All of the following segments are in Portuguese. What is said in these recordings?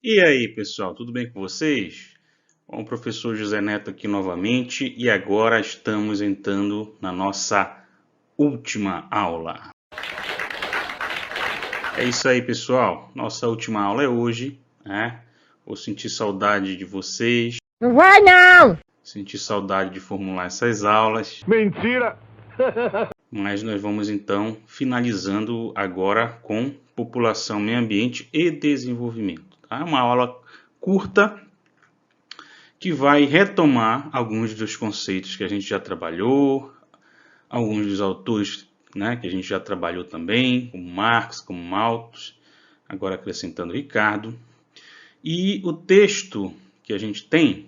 E aí, pessoal, tudo bem com vocês? Bom, o professor José Neto aqui novamente e agora estamos entrando na nossa última aula. É isso aí, pessoal. Nossa última aula é hoje, né? Vou sentir saudade de vocês. Não vai não! Sentir saudade de formular essas aulas. Mentira! Mas nós vamos então finalizando agora com população, meio ambiente e desenvolvimento. Tá? Uma aula curta que vai retomar alguns dos conceitos que a gente já trabalhou, alguns dos autores, né, que a gente já trabalhou também, como Marx, como Malthus, agora acrescentando Ricardo. E o texto que a gente tem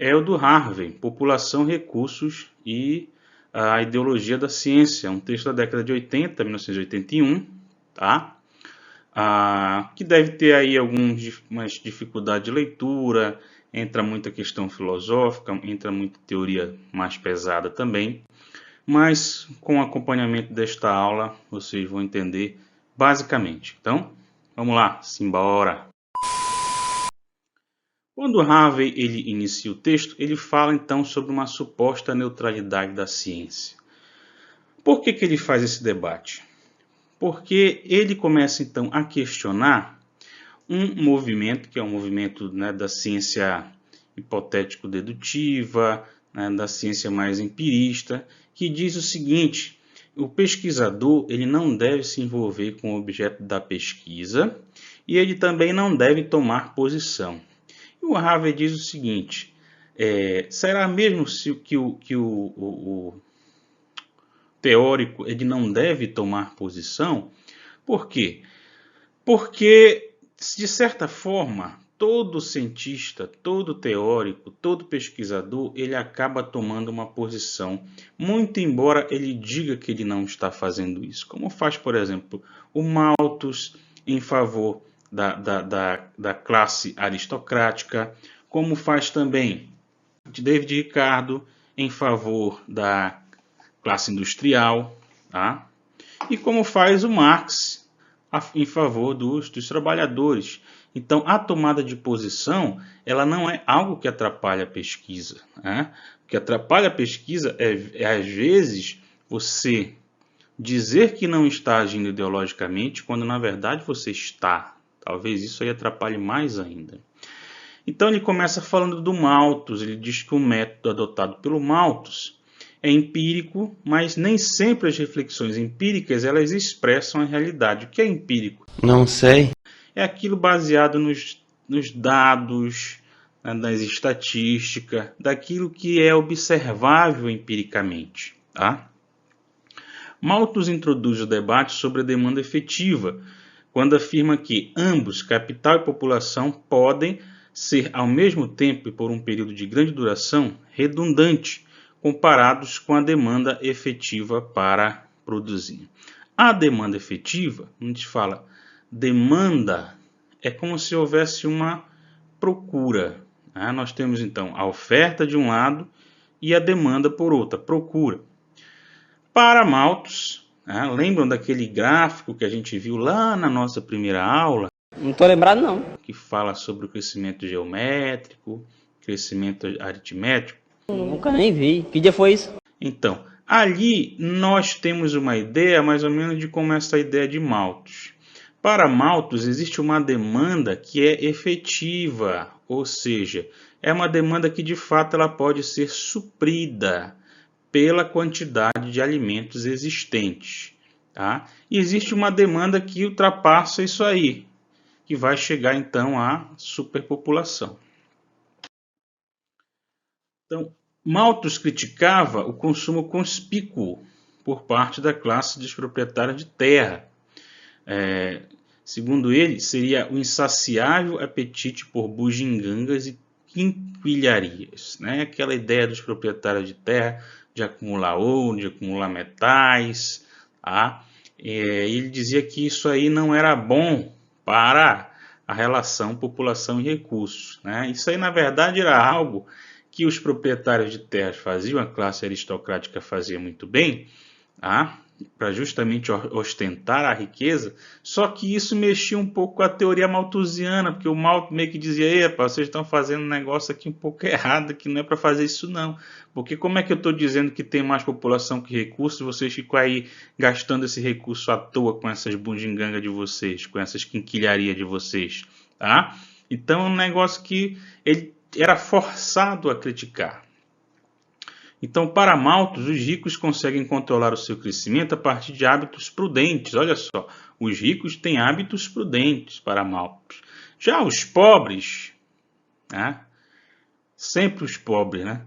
é o do Harvey, População, Recursos e a Ideologia da Ciência, um texto da década de 80, 1981, tá? Que deve ter aí algumas dificuldades de leitura, entra muita questão filosófica, entra muita teoria mais pesada também, mas com o acompanhamento desta aula vocês vão entender basicamente. Então, vamos lá, simbora! Quando Harvey ele inicia o texto, ele fala então sobre uma suposta neutralidade da ciência. Por que ele faz esse debate? Porque ele começa então a questionar um movimento, que é um movimento, né, da ciência hipotético-dedutiva, né, da ciência mais empirista, que diz o seguinte: o pesquisador ele não deve se envolver com o objeto da pesquisa e ele também não deve tomar posição. E o Harvey diz o seguinte: será mesmo que o teórico ele não deve tomar posição? Por quê? Porque, de certa forma, todo cientista, todo teórico, todo pesquisador, ele acaba tomando uma posição, muito embora ele diga que ele não está fazendo isso. Como faz, por exemplo, o Malthus em favor da classe aristocrática, como faz também David Ricardo em favor da classe industrial, tá? E como faz o Marx em favor dos trabalhadores. Então, a tomada de posição, ela não é algo que atrapalha a pesquisa, né? O que atrapalha a pesquisa é às vezes, você dizer que não está agindo ideologicamente, quando na verdade você está. Talvez isso aí atrapalhe mais ainda. Então, ele começa falando do Malthus. Ele diz que o método adotado pelo Malthus é empírico, mas nem sempre as reflexões empíricas elas expressam a realidade. O que é empírico? Não sei. É aquilo baseado nos dados, né, nas estatísticas, daquilo que é observável empiricamente. Tá? Malthus introduz o debate sobre a demanda efetiva, quando afirma que ambos, capital e população, podem ser ao mesmo tempo e por um período de grande duração redundante, comparados com a demanda efetiva para produzir. A demanda efetiva, a gente fala demanda, é como se houvesse uma procura. Né? Nós temos então a oferta de um lado e a demanda por outra, procura. Para Malthus, né? Lembram daquele gráfico que a gente viu lá na nossa primeira aula? Não tô lembrado, não. Que fala sobre o crescimento geométrico, crescimento aritmético. Nunca nem vi. Que dia foi isso? Então, ali nós temos uma ideia mais ou menos de como é essa ideia de Malthus. Para Malthus existe uma demanda que é efetiva, ou seja, é uma demanda que de fato ela pode ser suprida pela quantidade de alimentos existentes. Tá? E existe uma demanda que ultrapassa isso aí, que vai chegar então à superpopulação. Então, Malthus criticava o consumo conspícuo por parte da classe dos proprietários de terra. Segundo ele, seria o insaciável apetite por bugigangas e quinquilharias. Né? Aquela ideia dos proprietários de terra de acumular ouro, de acumular metais. Tá? Ele dizia que isso aí não era bom para a relação população e recursos. Né? Isso aí, na verdade, era algo que os proprietários de terras faziam, a classe aristocrática fazia muito bem, tá? para justamente ostentar a riqueza, só que isso mexia um pouco com a teoria malthusiana, porque o Malthus meio que dizia: "Epa, vocês estão fazendo um negócio aqui um pouco errado, que não é para fazer isso não, porque como é que eu estou dizendo que tem mais população que recursos, vocês ficam aí gastando esse recurso à toa com essas bundigangas de vocês, com essas quinquilharias de vocês, tá?" Então é um negócio que ele era forçado a criticar. Então, para Malthus, os ricos conseguem controlar o seu crescimento a partir de hábitos prudentes. Olha só, os ricos têm hábitos prudentes para Malthus. Já os pobres, né? Sempre os pobres, né?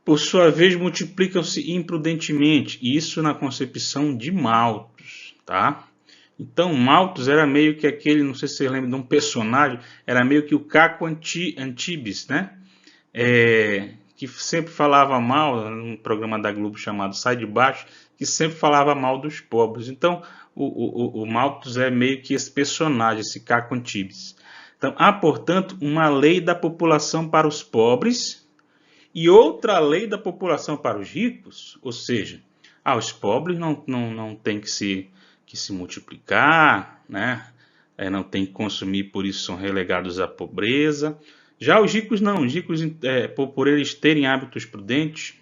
Por sua vez, multiplicam-se imprudentemente. Isso na concepção de Malthus, tá? Então, Malthus era meio que aquele, não sei se você lembra de um personagem, era meio que o Caco Antibes, né? Que sempre falava mal, num programa da Globo chamado Sai de Baixo, que sempre falava mal dos pobres. Então, o Malthus é meio que esse personagem, esse Caco Antibes. Então, há, portanto, uma lei da população para os pobres e outra lei da população para os ricos, ou seja, os pobres não têm que se multiplicar, né? Não têm que consumir, por isso são relegados à pobreza. Já os ricos não, os ricos, por eles terem hábitos prudentes,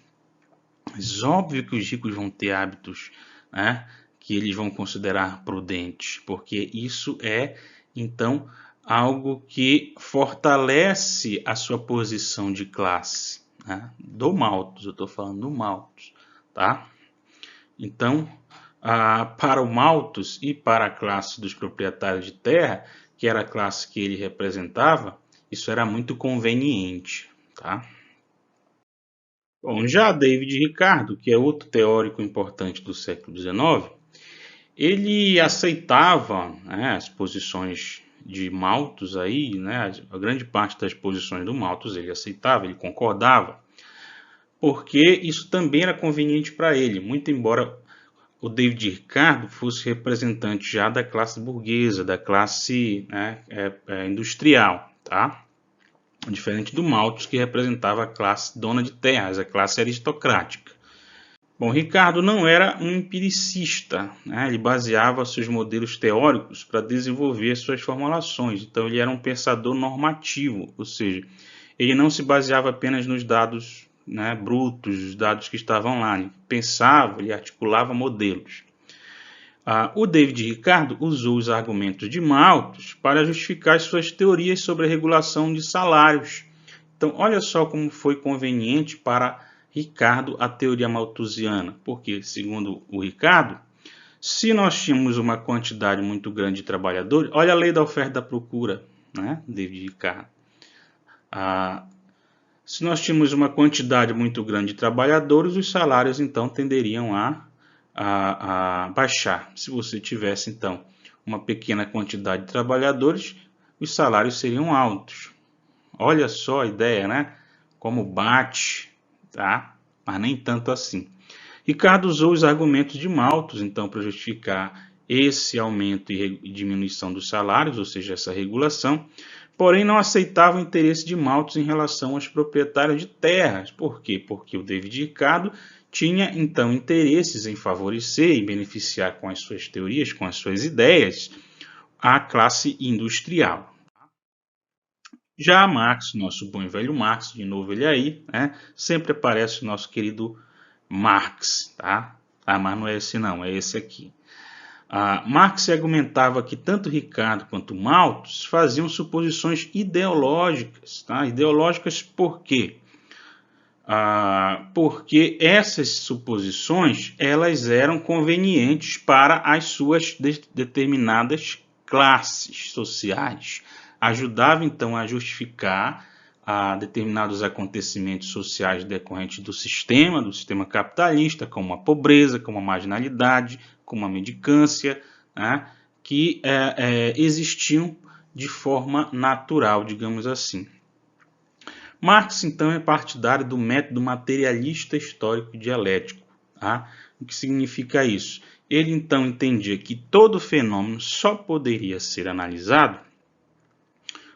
mas óbvio que os ricos vão ter hábitos, né, que eles vão considerar prudentes, porque isso é, então, algo que fortalece a sua posição de classe, né, do Malthus, eu estou falando do Malthus, tá? Então, para o Malthus e para a classe dos proprietários de terra, que era a classe que ele representava, isso era muito conveniente, tá? Bom, já David Ricardo, que é outro teórico importante do século XIX, ele aceitava, né, as posições de Malthus aí, né, a grande parte das posições do Malthus ele aceitava, ele concordava, porque isso também era conveniente para ele, muito embora o David Ricardo fosse representante já da classe burguesa, da classe, né, industrial, tá? Diferente do Malthus, que representava a classe dona de terras, a classe aristocrática. Bom, Ricardo não era um empiricista, né? Ele baseava seus modelos teóricos para desenvolver suas formulações, então ele era um pensador normativo, ou seja, ele não se baseava apenas nos dados, né, brutos, os dados que estavam lá, ele pensava, ele articulava modelos. O David Ricardo usou os argumentos de Malthus para justificar suas teorias sobre a regulação de salários. Então, olha só como foi conveniente para Ricardo a teoria malthusiana, porque, segundo o Ricardo, se nós tínhamos uma quantidade muito grande de trabalhadores, olha a lei da oferta e da procura, né, David Ricardo. Se nós tínhamos uma quantidade muito grande de trabalhadores, os salários então tenderiam a baixar. Se você tivesse, então, uma pequena quantidade de trabalhadores, os salários seriam altos. Olha só a ideia, né? Como bate, tá? Mas nem tanto assim. Ricardo usou os argumentos de Malthus, então, para justificar esse aumento e diminuição dos salários, ou seja, essa regulação, porém não aceitava o interesse de Malthus em relação aos proprietários de terras. Por quê? Porque o David Ricardo tinha, então, interesses em favorecer e beneficiar com as suas teorias, com as suas ideias, a classe industrial. Já Marx, nosso bom e velho Marx, de novo ele aí, né? Sempre aparece o nosso querido Marx, tá? Mas não é esse não, é esse aqui. Marx argumentava que tanto Ricardo quanto Malthus faziam suposições ideológicas, tá? Ideológicas por quê? Porque essas suposições elas eram convenientes para as suas determinadas classes sociais. Ajudava então a justificar determinados acontecimentos sociais decorrentes do sistema capitalista, como a pobreza, como a marginalidade, como a mendicância, né, que existiam de forma natural, digamos assim. Marx, então, é partidário do método materialista histórico dialético. Tá? O que significa isso? Ele, então, entendia que todo fenômeno só poderia ser analisado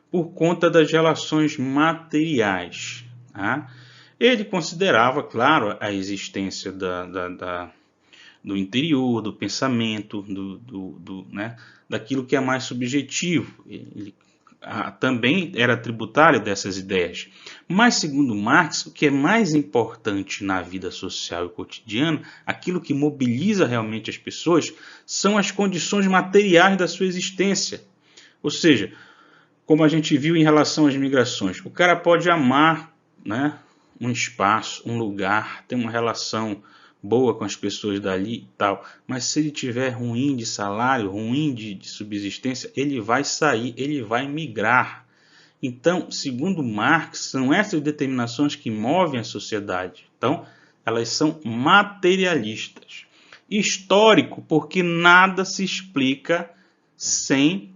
por conta das relações materiais. Tá? Ele considerava, claro, a existência do interior, do pensamento, né, daquilo que é mais subjetivo. Ele também era tributário dessas ideias. Mas, segundo Marx, o que é mais importante na vida social e cotidiana, aquilo que mobiliza realmente as pessoas, são as condições materiais da sua existência. Ou seja, como a gente viu em relação às migrações, o cara pode amar, né, um espaço, um lugar, ter uma relação boa com as pessoas dali e tal, mas se ele tiver ruim de salário, ruim de subsistência, ele vai sair, ele vai migrar. Então, segundo Marx, são essas determinações que movem a sociedade. Então, elas são materialistas. Histórico, porque nada se explica sem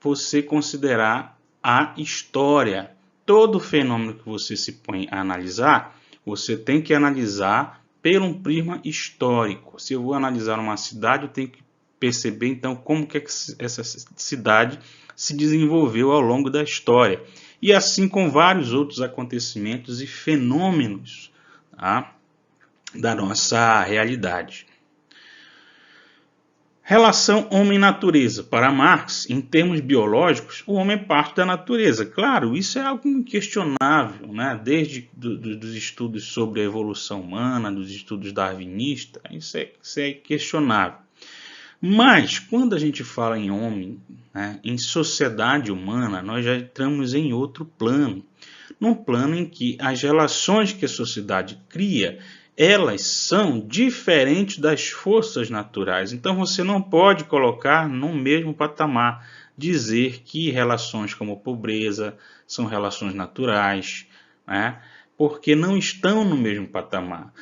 você considerar a história. Todo fenômeno que você se põe a analisar, você tem que analisar pelo um prisma histórico. Se eu vou analisar uma cidade, eu tenho que perceber então como que essa cidade se desenvolveu ao longo da história. E assim com vários outros acontecimentos e fenômenos, tá, da nossa realidade. Relação homem-natureza. Para Marx, em termos biológicos, o homem é parte da natureza. Claro, isso é algo inquestionável, né? Desde dos estudos sobre a evolução humana, dos estudos darwinistas, isso é questionável. Mas, quando a gente fala em homem, né, em sociedade humana, nós já entramos em outro plano. Num plano em que as relações que a sociedade cria, elas são diferentes das forças naturais. Então você não pode colocar no mesmo patamar, dizer que relações como pobreza são relações naturais, né? Porque não estão no mesmo patamar.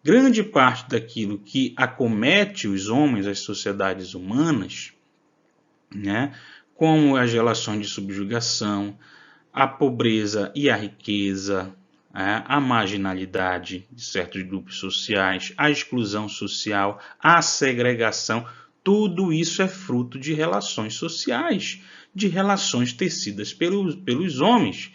Grande parte daquilo que acomete os homens, as sociedades humanas, né? Como as relações de subjugação, a pobreza e a riqueza, a marginalidade de certos grupos sociais, a exclusão social, a segregação, tudo isso é fruto de relações sociais, de relações tecidas pelos homens.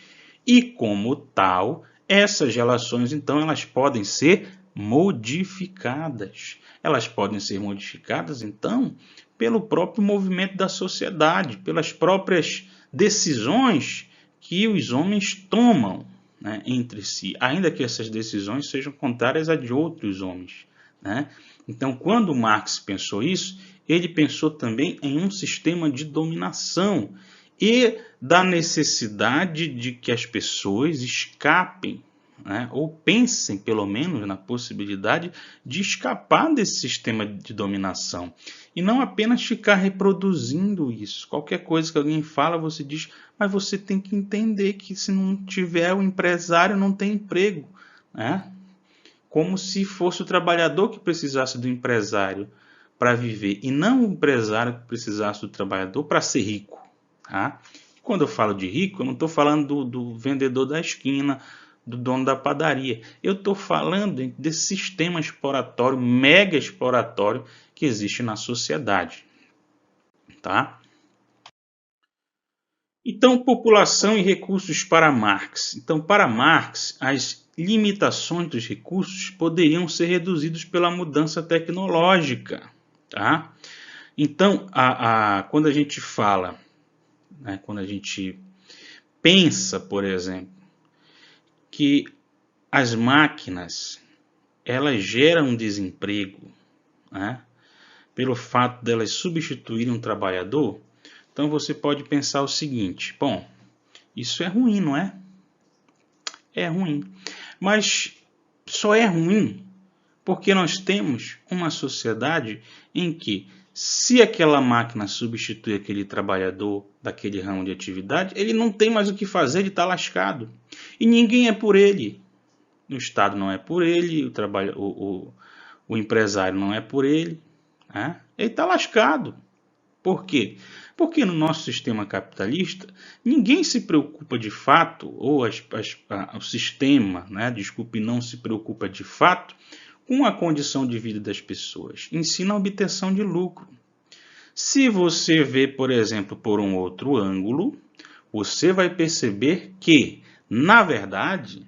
E como tal, essas relações, então, elas podem ser modificadas. Elas podem ser modificadas, então, pelo próprio movimento da sociedade, pelas próprias decisões que os homens tomam, né, entre si, ainda que essas decisões sejam contrárias a de outros homens, né? Então, quando Marx pensou isso, ele pensou também em um sistema de dominação e da necessidade de que as pessoas escapem, né, ou pensem, pelo menos, na possibilidade de escapar desse sistema de dominação. E não apenas ficar reproduzindo isso. Qualquer coisa que alguém fala, você diz, mas você tem que entender que se não tiver o empresário, não tem emprego, né? Como se fosse o trabalhador que precisasse do empresário para viver, e não o empresário que precisasse do trabalhador para ser rico. Tá? Quando eu falo de rico, eu não estou falando do vendedor da esquina, do dono da padaria. Eu estou falando desse sistema exploratório, mega exploratório, que existe na sociedade. Tá? Então, população e recursos para Marx. Então, para Marx, as limitações dos recursos poderiam ser reduzidas pela mudança tecnológica. Tá? Então, quando a gente fala, né, quando a gente pensa, por exemplo, que as máquinas elas geram desemprego, né, pelo fato delas substituírem um trabalhador, então você pode pensar o seguinte, bom, isso é ruim, não é? É ruim, mas só é ruim porque nós temos uma sociedade em que, se aquela máquina substitui aquele trabalhador daquele ramo de atividade, ele não tem mais o que fazer, ele está lascado. E ninguém é por ele. O Estado não é por ele, o empresário não é por ele. Né? Ele está lascado. Por quê? Porque no nosso sistema capitalista, ninguém se preocupa de fato, ou o sistema, né, não se preocupa de fato, com a condição de vida das pessoas, ensina a obtenção de lucro. Se você vê, por exemplo, por um outro ângulo, você vai perceber que, na verdade,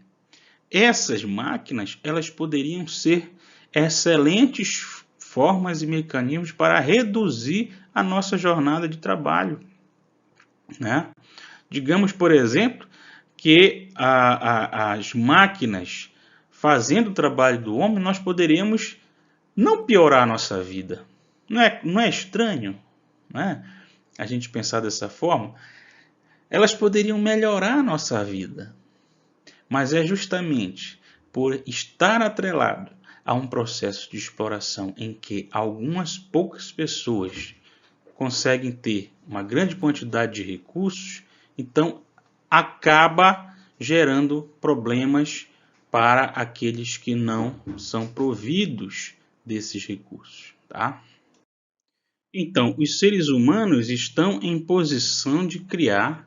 essas máquinas elas poderiam ser excelentes formas e mecanismos para reduzir a nossa jornada de trabalho, né? Digamos, por exemplo, que as máquinas fazendo o trabalho do homem, nós poderíamos não piorar a nossa vida. Não é estranho, né? A gente pensar dessa forma? Elas poderiam melhorar a nossa vida. Mas é justamente por estar atrelado a um processo de exploração em que algumas poucas pessoas conseguem ter uma grande quantidade de recursos, então acaba gerando problemas para aqueles que não são providos desses recursos, tá? Então, os seres humanos estão em posição de criar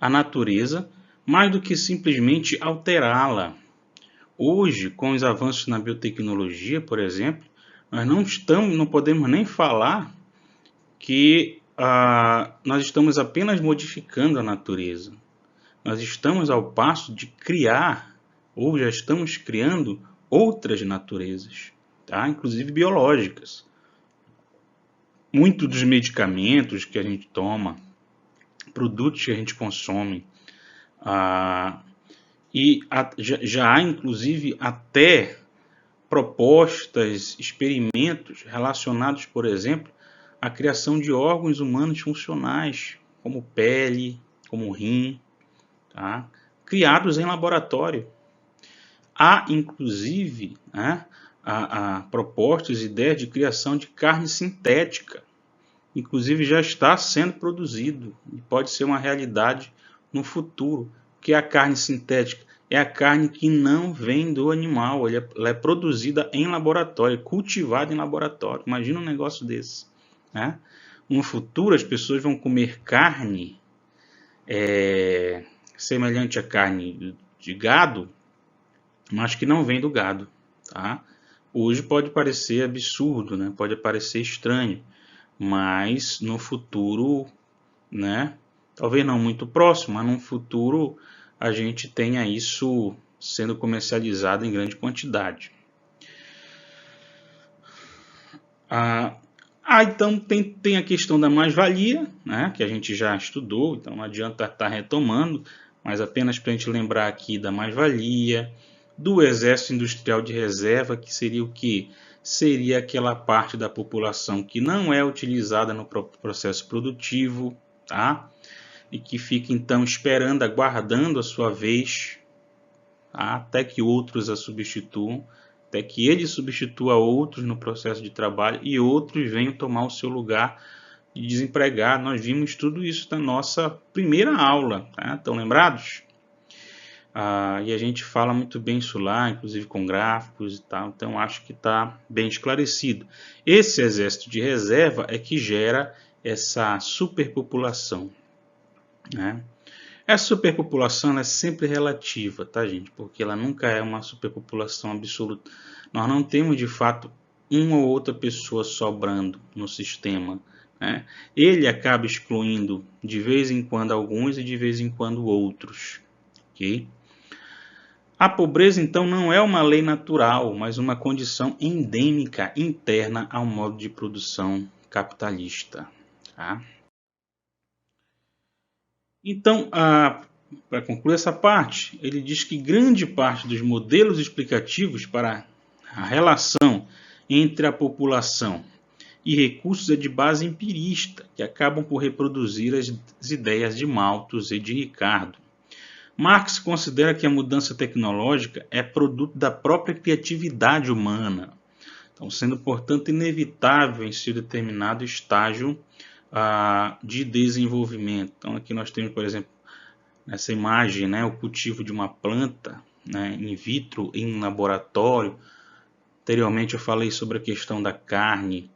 a natureza mais do que simplesmente alterá-la. Hoje, com os avanços na biotecnologia, por exemplo, nós não podemos nem falar que nós estamos apenas modificando a natureza. Nós estamos ao passo de criar, ou já estamos criando, outras naturezas, tá? Inclusive biológicas. Muitos dos medicamentos que a gente toma, produtos que a gente consome, já há inclusive até propostas, experimentos relacionados, por exemplo, à criação de órgãos humanos funcionais, como pele, como rim, tá? Criados em laboratório. Há inclusive, né, propostas e ideias de criação de carne sintética. Inclusive já está sendo produzido e pode ser uma realidade no futuro. O que é a carne sintética? É a carne que não vem do animal, ela é produzida em laboratório, cultivada em laboratório. Imagina um negócio desse, né? No futuro as pessoas vão comer carne semelhante à carne de gado, mas que não vem do gado, tá? Hoje pode parecer absurdo, né? Pode parecer estranho, mas no futuro, né? Talvez não muito próximo, mas no futuro a gente tenha isso sendo comercializado em grande quantidade. Então tem a questão da mais-valia, né? Que a gente já estudou, então não adianta estar retomando, mas apenas para a gente lembrar aqui da mais-valia, do exército industrial de reserva, que seria o quê? Seria aquela parte da população que não é utilizada no processo produtivo, tá? E que fica então esperando, aguardando a sua vez, tá? Até que outros a substituam, até que ele substitua outros no processo de trabalho e outros venham tomar o seu lugar de desempregado. Nós vimos tudo isso na nossa primeira aula, tá? Estão lembrados? E a gente fala muito bem isso lá, inclusive com gráficos e tal, então acho que está bem esclarecido. Esse exército de reserva é que gera essa superpopulação, né? Essa superpopulação é sempre relativa, tá, gente? Porque ela nunca é uma superpopulação absoluta. Nós não temos, de fato, uma ou outra pessoa sobrando no sistema, né? Ele acaba excluindo de vez em quando alguns e de vez em quando outros, ok? A pobreza, então, não é uma lei natural, mas uma condição endêmica interna ao modo de produção capitalista, tá? Então, para concluir essa parte, ele diz que grande parte dos modelos explicativos para a relação entre a população e recursos é de base empirista, que acabam por reproduzir as ideias de Malthus e de Ricardo. Marx considera que a mudança tecnológica é produto da própria criatividade humana, então, sendo, portanto, inevitável em seu determinado estágio de desenvolvimento. Então, aqui nós temos, por exemplo, nessa imagem, né, o cultivo de uma planta, né, in vitro, em laboratório. Anteriormente eu falei sobre a questão da carne,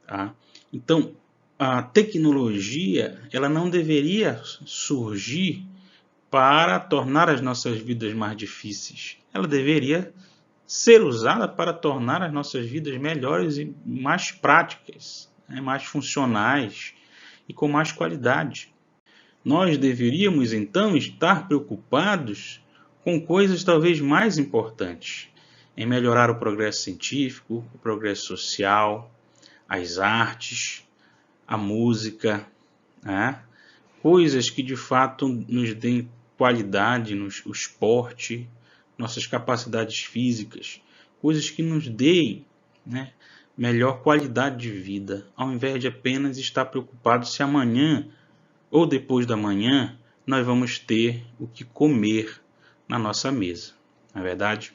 tá? Então, a tecnologia ela não deveria surgir para tornar as nossas vidas mais difíceis. Ela deveria ser usada para tornar as nossas vidas melhores e mais práticas, né, mais funcionais e com mais qualidade. Nós deveríamos, então, estar preocupados com coisas talvez mais importantes, em melhorar o progresso científico, o progresso social, as artes, a música, né? Coisas que de fato nos deem qualidade no esporte, nossas capacidades físicas, coisas que nos deem, né, melhor qualidade de vida, ao invés de apenas estar preocupado se amanhã ou depois da manhã nós vamos ter o que comer na nossa mesa, não é verdade?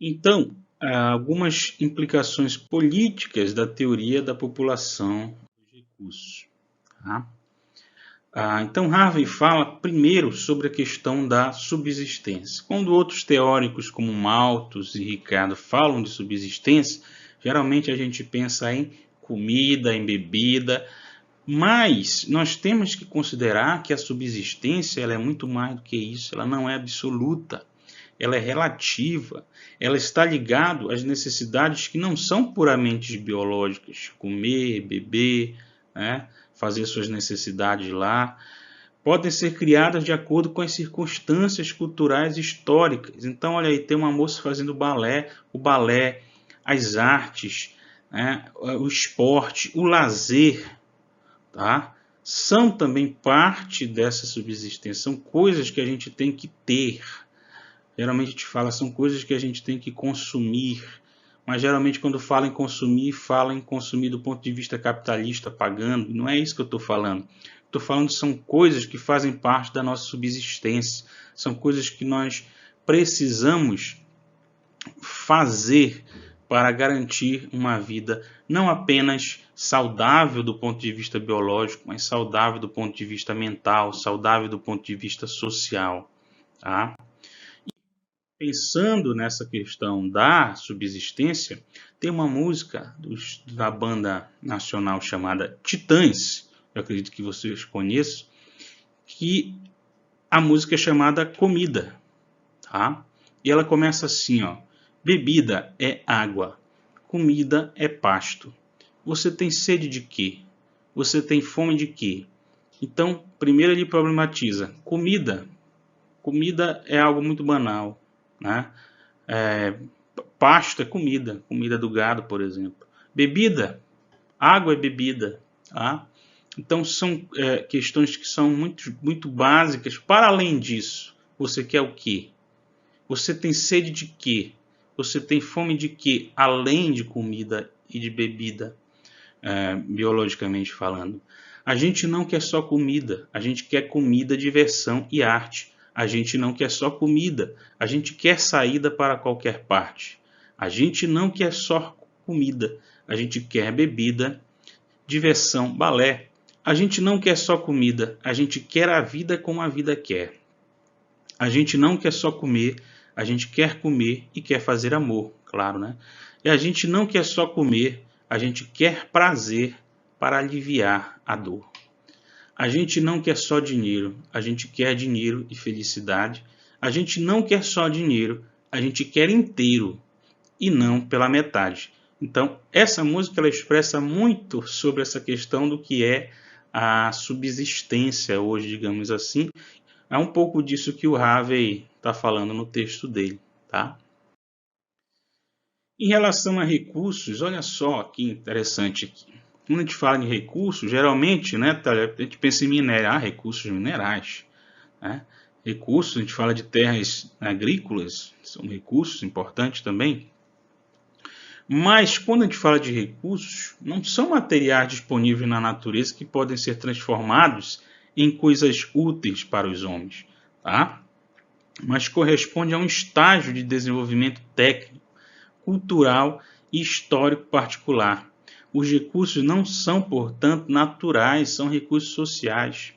Então, há algumas implicações políticas da teoria da população dos recursos. Tá? Então, Harvey fala primeiro sobre a questão da subsistência. Quando outros teóricos como Malthus e Ricardo falam de subsistência, geralmente a gente pensa em comida, em bebida, mas nós temos que considerar que a subsistência ela é muito mais do que isso, ela não é absoluta, ela é relativa, ela está ligada às necessidades que não são puramente biológicas, comer, beber, né? Fazer suas necessidades lá, podem ser criadas de acordo com as circunstâncias culturais e históricas. Então, olha aí, tem uma moça fazendo balé, o balé, as artes, né? O esporte, o lazer, tá? São também parte dessa subsistência, são coisas que a gente tem que ter. Geralmente a gente fala, são coisas que a gente tem que consumir, mas geralmente quando fala em consumir do ponto de vista capitalista, pagando, não é isso que eu estou falando. Estou falando que são coisas que fazem parte da nossa subsistência, são coisas que nós precisamos fazer para garantir uma vida não apenas saudável do ponto de vista biológico, mas saudável do ponto de vista mental, saudável do ponto de vista social, tá? Pensando nessa questão da subsistência, tem uma música da banda nacional chamada Titãs, eu acredito que vocês conheçam, que a música é chamada Comida, tá? E ela começa assim, ó: bebida é água, comida é pasto. Você tem sede de quê? Você tem fome de quê? Então, primeiro ele problematiza. Comida é algo muito banal, né? Pasto é comida, comida do gado, por exemplo. Bebida, água é bebida, tá? Então são questões que são muito básicas. Para além disso, você quer o quê? Você tem sede de quê? Você tem fome de quê? Além de comida e de bebida, biologicamente falando. A gente não quer só comida, a gente quer comida, diversão e arte. A gente não quer só comida, a gente quer saída para qualquer parte. A gente não quer só comida, a gente quer bebida, diversão, balé. A gente não quer só comida, a gente quer a vida como a vida quer. A gente não quer só comer, a gente quer comer e quer fazer amor, claro, né? E a gente não quer só comer, a gente quer prazer para aliviar a dor. A gente não quer só dinheiro, a gente quer dinheiro e felicidade. A gente não quer só dinheiro, a gente quer inteiro e não pela metade. Então, essa música ela expressa muito sobre essa questão do que é a subsistência hoje, digamos assim. É um pouco disso que o Harvey está falando no texto dele, tá? Em relação a recursos, olha só que interessante aqui. Quando a gente fala de recursos, geralmente, né, a gente pensa em minério, recursos minerais, né? Recursos, a gente fala de terras agrícolas, são recursos importantes também. Mas quando a gente fala de recursos, não são materiais disponíveis na natureza que podem ser transformados em coisas úteis para os homens, tá? Mas corresponde a um estágio de desenvolvimento técnico, cultural e histórico particular. Os recursos não são, portanto, naturais, são recursos sociais.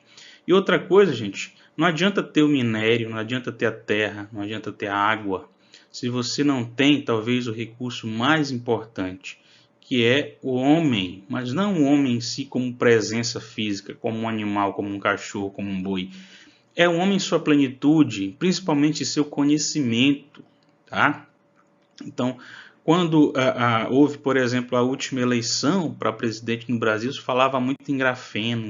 E outra coisa, gente, não adianta ter o minério, não adianta ter a terra, não adianta ter a água, se você não tem, talvez, o recurso mais importante, que é o homem, mas não o homem em si como presença física, como um animal, como um cachorro, como um boi. É o homem em sua plenitude, principalmente seu conhecimento, tá? Então, quando houve, por exemplo, a última eleição para presidente no Brasil, se falava muito em grafeno,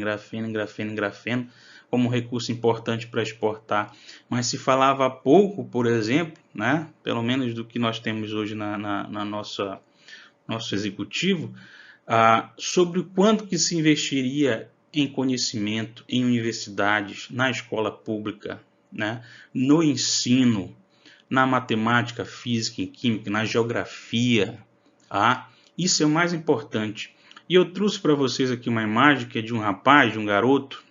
como um recurso importante para exportar. Mas se falava pouco, por exemplo, né, pelo menos do que nós temos hoje na nossa nosso executivo, sobre o quanto que se investiria em conhecimento, em universidades, na escola pública, né, no ensino, na matemática, física e química, na geografia. Isso é o mais importante. E eu trouxe para vocês aqui uma imagem que é de um rapaz, de um garoto.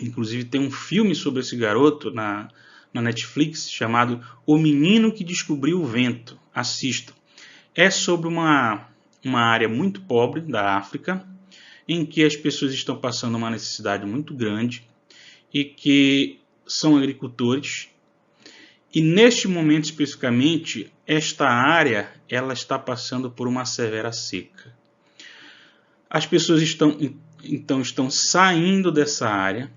Inclusive tem um filme sobre esse garoto na Netflix chamado O Menino que Descobriu o Vento. Assistam. É sobre uma área muito pobre da África, em que as pessoas estão passando uma necessidade muito grande e que são agricultores. E neste momento especificamente, esta área ela está passando por uma severa seca. As pessoas estão saindo dessa área,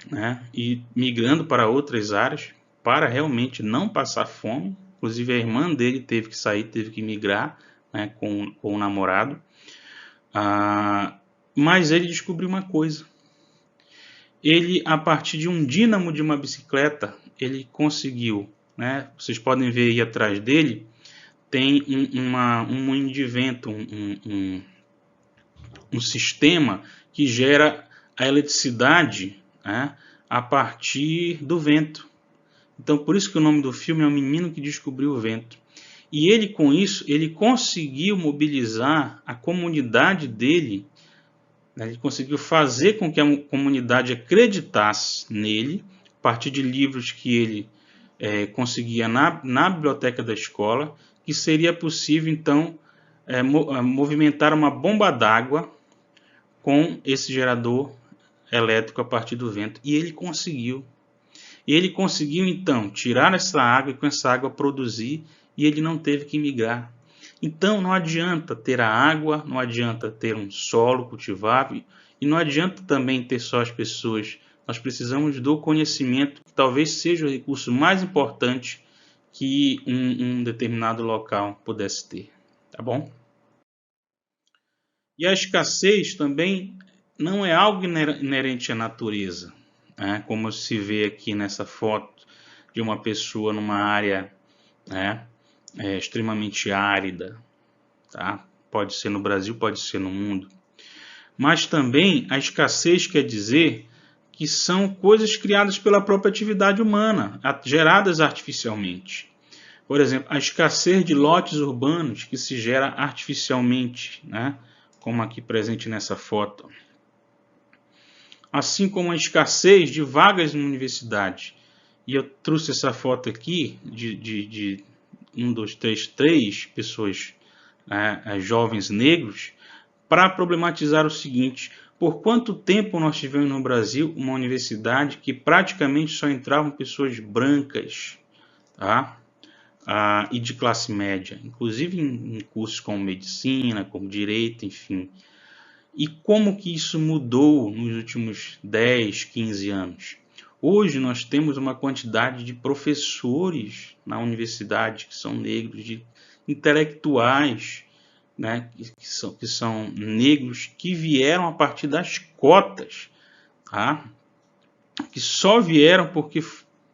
né, e migrando para outras áreas para realmente não passar fome. Inclusive a irmã dele teve que sair, teve que migrar, né, com o namorado. Mas ele descobriu uma coisa. Ele, a partir de um dínamo de uma bicicleta, ele conseguiu, né, vocês podem ver aí atrás dele, tem um moinho de vento, um sistema que gera a eletricidade, né, a partir do vento. Então, por isso que o nome do filme é O Menino que Descobriu o Vento. E ele, com isso, ele conseguiu mobilizar a comunidade dele, né, ele conseguiu fazer com que a comunidade acreditasse nele, a partir de livros que ele conseguia na biblioteca da escola, que seria possível, então, movimentar uma bomba d'água com esse gerador elétrico a partir do vento. E ele conseguiu. Ele conseguiu, então, tirar essa água e com essa água produzir, e ele não teve que migrar. Então, não adianta ter a água, não adianta ter um solo cultivável, e não adianta também ter só as pessoas. Nós precisamos do conhecimento, que talvez seja o recurso mais importante que um determinado local pudesse ter. Tá bom? E a escassez também não é algo inerente à natureza, né? Como se vê aqui nessa foto de uma pessoa numa área, né, extremamente árida. Tá? Pode ser no Brasil, pode ser no mundo. Mas também a escassez quer dizer que são coisas criadas pela própria atividade humana, geradas artificialmente. Por exemplo, a escassez de lotes urbanos que se gera artificialmente, né? Como aqui presente nessa foto. Assim como a escassez de vagas na universidade. E eu trouxe essa foto aqui de 3 pessoas, jovens negros, para problematizar o seguinte: por quanto tempo nós tivemos no Brasil uma universidade que praticamente só entravam pessoas brancas, tá? E de classe média, inclusive em cursos como medicina, como direito, enfim. E como que isso mudou nos últimos 10, 15 anos? Hoje nós temos uma quantidade de professores na universidade que são negros, de intelectuais, né, que são negros, que vieram a partir das cotas, tá? Que só vieram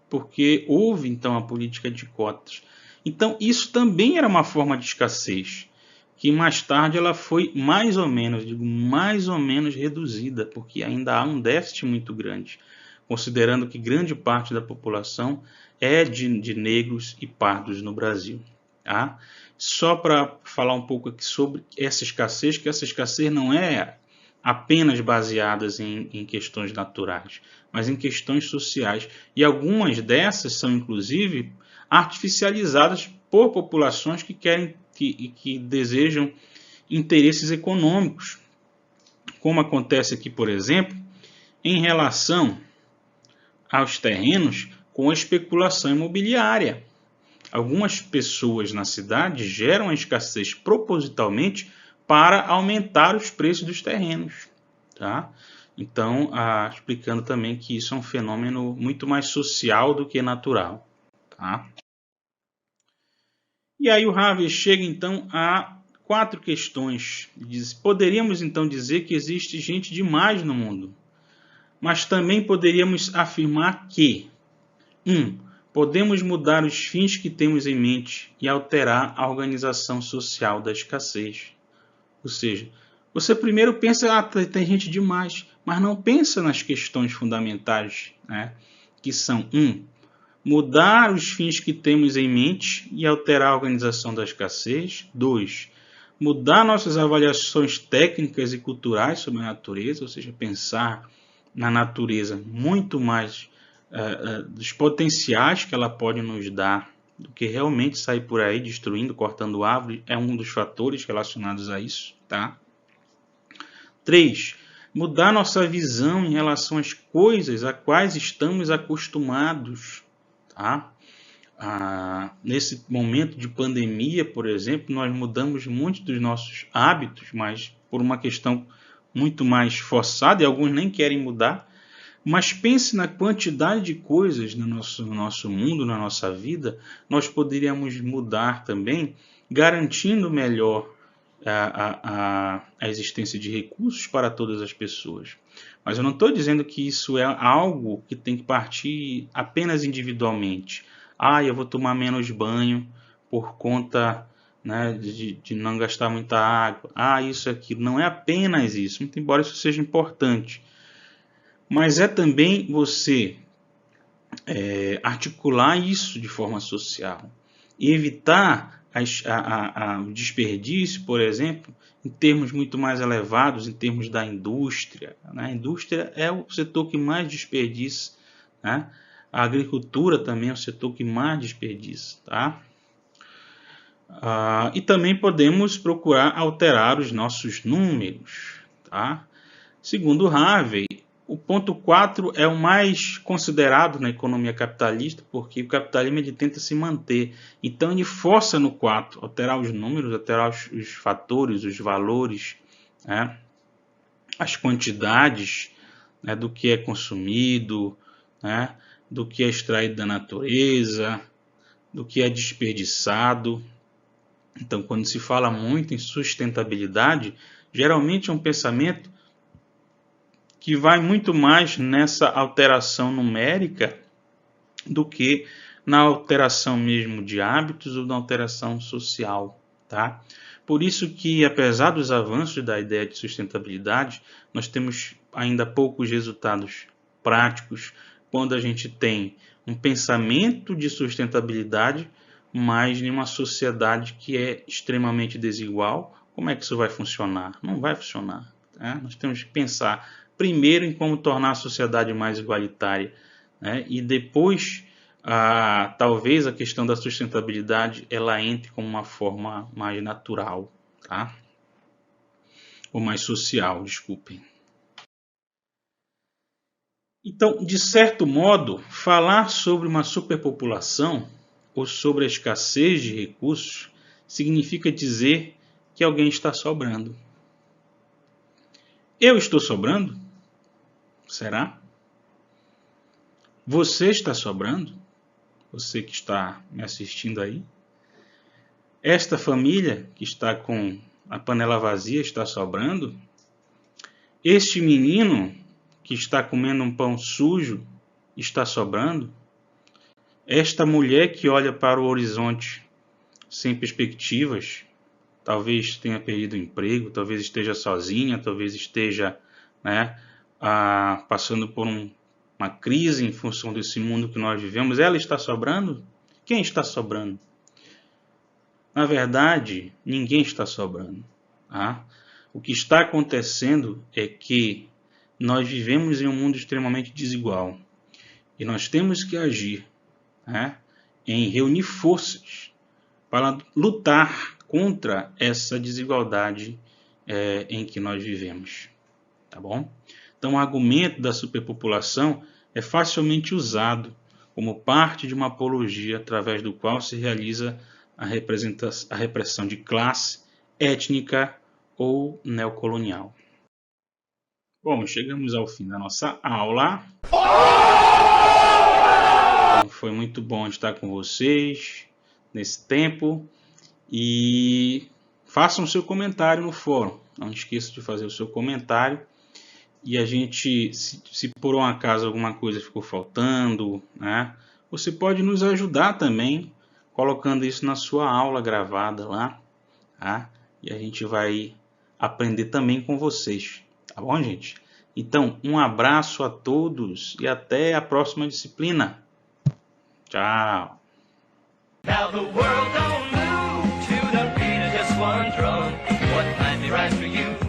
porque houve então a política de cotas. Então isso também era uma forma de escassez, que mais tarde ela foi mais ou menos reduzida, porque ainda há um déficit muito grande, considerando que grande parte da população é de negros e pardos no Brasil. Tá? Só para falar um pouco aqui sobre essa escassez, que essa escassez não é apenas baseada em questões naturais, mas em questões sociais. E algumas dessas são, inclusive, artificializadas por populações que desejam interesses econômicos, como acontece aqui, por exemplo, em relação aos terrenos com a especulação imobiliária. Algumas pessoas na cidade geram a escassez propositalmente para aumentar os preços dos terrenos. Tá? Então, explicando também que isso é um fenômeno muito mais social do que natural. Tá? E aí o Harvey chega então a 4 questões. Poderíamos então dizer que existe gente demais no mundo, mas também poderíamos afirmar que 1. podemos mudar os fins que temos em mente e alterar a organização social da escassez. Ou seja, você primeiro pensa, tem gente demais, mas não pensa nas questões fundamentais, né? Que são, mudar os fins que temos em mente e alterar a organização da escassez. 2, mudar nossas avaliações técnicas e culturais sobre a natureza, ou seja, pensar na natureza muito mais dos potenciais que ela pode nos dar do que realmente sair por aí destruindo, cortando árvores, é um dos fatores relacionados a isso, tá? 3, mudar nossa visão em relação às coisas a quais estamos acostumados, tá? Nesse momento de pandemia, por exemplo, nós mudamos muitos dos nossos hábitos, mas por uma questão muito mais forçada, e alguns nem querem mudar. Mas pense na quantidade de coisas no nosso mundo, na nossa vida, nós poderíamos mudar também, garantindo melhor a existência de recursos para todas as pessoas. Mas eu não estou dizendo que isso é algo que tem que partir apenas individualmente. Eu vou tomar menos banho por conta, né, de não gastar muita água. Isso e aquilo. Não é apenas isso, muito embora isso seja importante. Mas é também você articular isso de forma social. E evitar o desperdício, por exemplo, em termos muito mais elevados, em termos da indústria. Né? A indústria é o setor que mais desperdiça, né? A agricultura também é o setor que mais desperdiça. Tá? E também podemos procurar alterar os nossos números. Tá? Segundo Harvey, o ponto 4 é o mais considerado na economia capitalista, porque o capitalismo ele tenta se manter. Então ele força no 4, alterar os números, alterar os fatores, os valores, né? As quantidades, né, do que é consumido, né, do que é extraído da natureza, do que é desperdiçado. Então, quando se fala muito em sustentabilidade, geralmente é um pensamento que vai muito mais nessa alteração numérica do que na alteração mesmo de hábitos ou na alteração social, tá? Por isso que, apesar dos avanços da ideia de sustentabilidade, nós temos ainda poucos resultados práticos quando a gente tem um pensamento de sustentabilidade, mas em uma sociedade que é extremamente desigual. Como é que isso vai funcionar? Não vai funcionar, tá? Nós temos que pensar primeiro em como tornar a sociedade mais igualitária, né? E depois, talvez a questão da sustentabilidade ela entre como uma forma mais natural, tá? Ou mais social, desculpem. Então, de certo modo, falar sobre uma superpopulação ou sobre a escassez de recursos significa dizer que alguém está sobrando. Eu estou sobrando? Será? Você está sobrando? Você que está me assistindo aí? Esta família que está com a panela vazia está sobrando? Este menino que está comendo um pão sujo está sobrando? Esta mulher que olha para o horizonte sem perspectivas, talvez tenha perdido o emprego, talvez esteja sozinha, talvez esteja, né, passando por uma crise em função desse mundo que nós vivemos. Ela está sobrando? Quem está sobrando? Na verdade, ninguém está sobrando. Tá? O que está acontecendo é que nós vivemos em um mundo extremamente desigual e nós temos que agir, né, em reunir forças para lutar contra essa desigualdade em que nós vivemos. Tá bom? Então, o argumento da superpopulação é facilmente usado como parte de uma apologia através do qual se realiza a repressão de classe, étnica ou neocolonial. Bom, chegamos ao fim da nossa aula. Então, foi muito bom estar com vocês nesse tempo e façam seu comentário no fórum. Não esqueça de fazer o seu comentário. E a gente, se por um acaso alguma coisa ficou faltando, né, você pode nos ajudar também, colocando isso na sua aula gravada lá, tá? E a gente vai aprender também com vocês, tá bom, gente? Então, um abraço a todos e até a próxima disciplina. Tchau! Now the world don't move to the beat of just one drum. What might be right for you